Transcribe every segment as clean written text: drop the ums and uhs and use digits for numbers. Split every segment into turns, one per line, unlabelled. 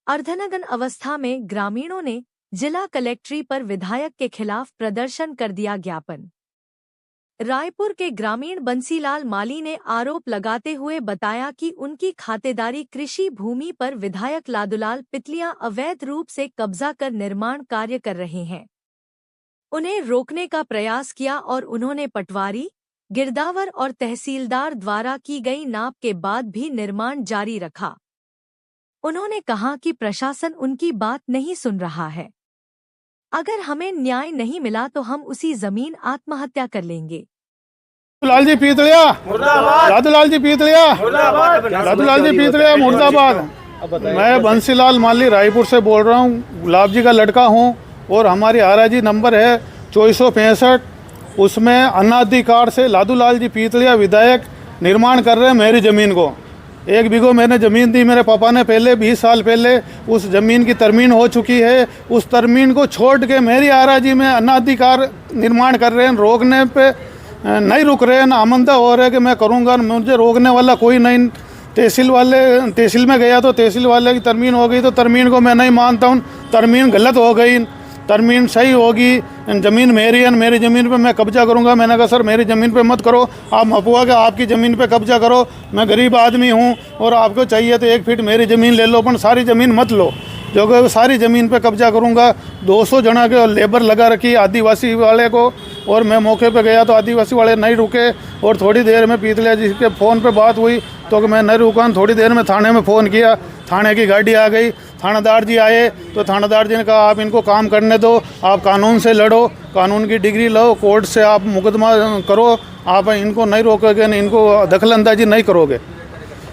अर्धनग्न अवस्था में ग्रामीणों ने जिला कलेक्ट्री पर विधायक के खिलाफ प्रदर्शन कर दिया ज्ञापन। रायपुर के ग्रामीण बंसीलाल माली ने आरोप लगाते हुए बताया कि उनकी खातेदारी कृषि भूमि पर विधायक लादूलाल पितलियां अवैध रूप से कब्जा कर निर्माण कार्य कर रहे हैं। उन्हें रोकने का प्रयास किया और उन्होंने पटवारी, गिरदावर और तहसीलदार द्वारा की गई नाप के बाद भी निर्माण जारी रखा। उन्होंने कहा कि प्रशासन उनकी बात नहीं सुन रहा है। अगर हमें न्याय नहीं मिला तो हम उसी जमीन आत्महत्या कर लेंगे।
लाल जी पीतलिया लादूलाल जी पीतलिया लादूलाल जी पीतलिया मुर्दाबाद। मैं बंसीलाल माली रायपुर से बोल रहा हूँ, गुलाब जी का लड़का हूँ और हमारी आरआईजी नंबर है 2465। उसमें अनाधिकार से लादूलाल जी पीतलिया विधायक निर्माण कर रहे हैं मेरी ज़मीन को। 1 बीघो मैंने ज़मीन दी मेरे पापा ने पहले, 20 साल पहले उस ज़मीन की तरमीन हो चुकी है। उस तरमीन को छोड़ के मेरी आरआईजी में अनाधिकार निर्माण कर रहे हैं। रोकने पे नहीं रुक रहे हैं, ना आमंदा हो रहे कि मैं करूँगा, मुझे रोकने वाला कोई नहीं। तहसील में गया तो तहसील वाले की तरमीन हो गई, तो तरमीन को मैं नहीं मानता हूँ। तरमीन गलत हो गई, तरमीन सही होगी। ज़मीन मेरी है, मेरी ज़मीन पे मैं कब्जा करूंगा। मैंने कहा सर मेरी ज़मीन पे मत करो, आप मपुआ के आपकी ज़मीन पे कब्जा करो। मैं गरीब आदमी हूं और आपको चाहिए तो 1 फीट मेरी ज़मीन ले लो, पर सारी ज़मीन मत लो। जो कि सारी ज़मीन पे कब्जा करूंगा। 200 जना के लेबर लगा रखी आदिवासी वाले को, और मैं मौके पे गया तो आदिवासी वाले नहीं रुके। और थोड़ी देर में पीतलिया जी के फ़ोन पे बात हुई तो मैं नहीं रुका। थोड़ी देर में थाने में फ़ोन किया, थाने की गाड़ी आ गई, थानेदार जी आए तो थानेदार जी ने कहा आप इनको काम करने दो, आप कानून से लड़ो, कानून की डिग्री लो, कोर्ट से आप मुकदमा करो, आप इनको नहीं रोकोगे, इनको दखलंदाजी नहीं करोगे।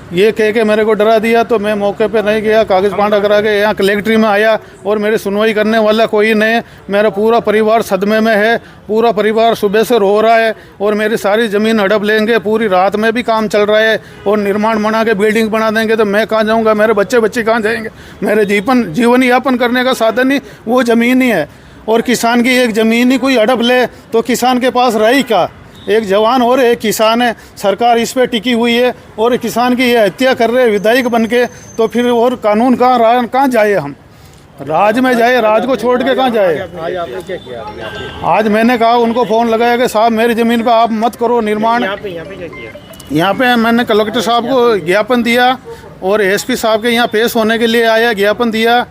ये कह के मेरे को डरा दिया। तो मैं मौके पे नहीं गया, कागज़ पांडा करा के यहाँ कलेक्ट्री में आया और मेरी सुनवाई करने वाला कोई नहीं। मेरा पूरा परिवार सदमे में है, पूरा परिवार सुबह से रो रहा है और मेरी सारी ज़मीन हड़प लेंगे। पूरी रात में भी काम चल रहा है और निर्माण बना के बिल्डिंग बना देंगे तो मैं कहाँ जाऊँगा, मेरे बच्चे कहाँ जाएंगे। मेरे जीवन यापन करने का साधन ही वो ज़मीन ही है। और किसान की एक ज़मीन ही कोई हड़प ले तो किसान के पास रही क्या। एक जवान और एक किसान है, सरकार इस पे टिकी हुई है और किसान की ये हत्या कर रहे हैं विधायक बन के। तो फिर और कानून कहाँ जाए, हम राज में जाए, राज को छोड़ के कहाँ जाए।
आज आपने क्या किया?
आज मैंने कहा, उनको फ़ोन लगाया कि साहब मेरी ज़मीन पे आप मत करो निर्माण।
यहाँ पे क्या किया?
यहाँ पे मैंने कलेक्टर साहब को ज्ञापन दिया और एसपी साहब के यहाँ पेश होने के लिए आया, ज्ञापन दिया।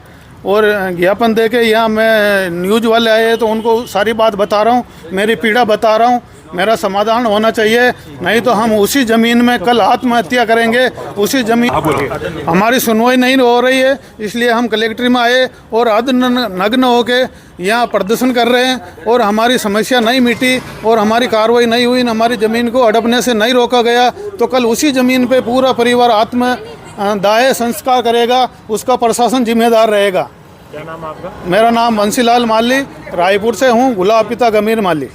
और ज्ञापन दे के यहाँ मैं न्यूज़ वाले आए तो उनको सारी बात बता रहा हूँ, मेरी पीड़ा बता रहा हूँ। मेरा समाधान होना चाहिए, नहीं तो हम उसी ज़मीन में कल आत्महत्या करेंगे। उसी ज़मीन हमारी सुनवाई नहीं हो रही है, इसलिए हम कलेक्ट्री में आए और नग्न होके यहाँ प्रदर्शन कर रहे हैं। और हमारी समस्या नहीं मिटी और हमारी कार्रवाई नहीं हुई, हमारी ज़मीन को हड़पने से नहीं रोका गया, तो कल उसी ज़मीन पे पूरा परिवार आत्मदाह संस्कार करेगा, उसका प्रशासन जिम्मेदार रहेगा।
क्या नाम आपका?
मेरा नाम बंसीलाल माली, रायपुर से हूँ, गुलाब पिता गमीर माली।